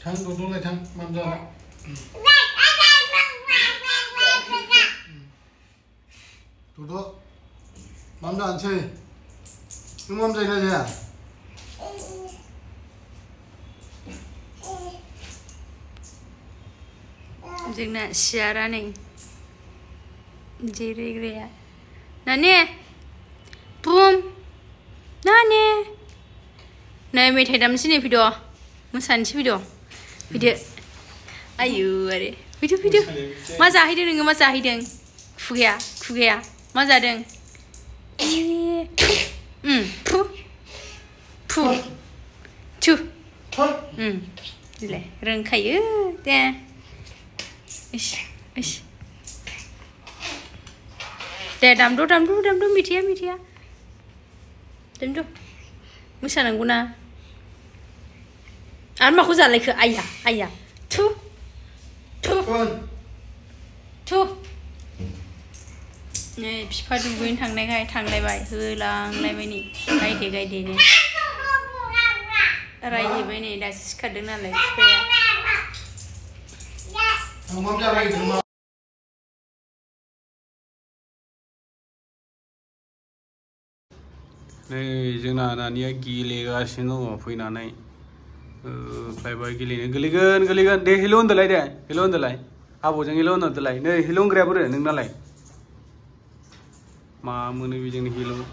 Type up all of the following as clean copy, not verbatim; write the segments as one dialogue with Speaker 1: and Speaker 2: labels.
Speaker 1: Thằng Dodo lại thằng mắm ra. Dodo, mắm ra ăn chơi. Nhưng mắm dậy là gì à?
Speaker 2: Dừng nè, xia ra này. Jiri riya. Nani? Boom. Nani? Này mày thấy đam xin video, muốn sẵn video, video, ayu vậy, video, maza hay đừng, maza hay đừng, fugia, maza đừng, pu, chu, này, rừng khay thế, thế đam đu, mitia, đam đu, muốn sẵn anh guna. Anh mà không ra lại cứ ayah, thu, này, phải đúng quên thằng này bài, hơi lang lại bài này, gai đi này, rai gì bài này, đã cắt đứng là lại phải.
Speaker 1: Này, chúng ta Naninao Gugla Jadwng phải nói này. Play boy giligan de hilon dalai abo jang hilon dalai ne hilon grab re nang dalai ma muni bi jang hilon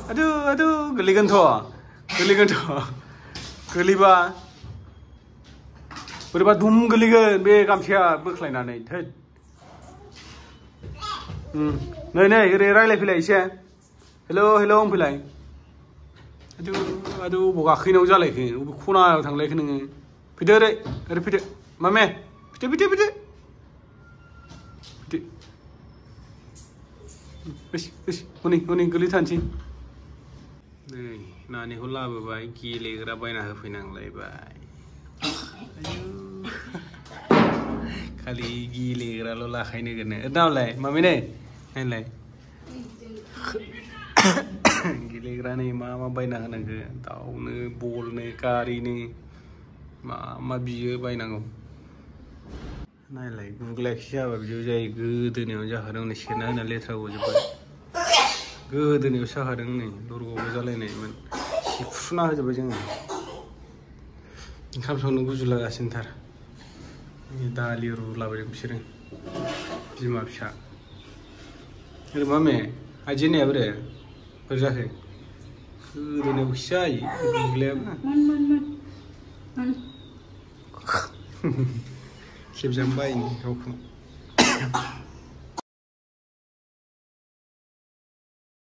Speaker 1: adu giligan tho giliba berba dum giligan be kamphia boklaina nei thai nei re rai lai philai se hello philai aduh boga khinaw jalai khe khuna thanglai khne pide re are pide mame pide ish honi gili thanchi nei nani hola ba bai ki legra baina hofinang lai bai khali gi legra lo la khaine gane naw lai mame ne hai lai Giliran ni mama baina nang ke tau ne bol ne kari ni mama biye baina ngom nai lai Gugla khia ba biyo jai gu de ne ja harang ne shena na le thra go je ba gu de ne sha harang ne lor go ga lai ne man si phuna je ba jeng kham song nu gujula asin thar ni dali ru la ba jeng sireng bima psha ere mame ajine abre Perjake, ini usai, gilem. Man. Siap sampai ini, kau.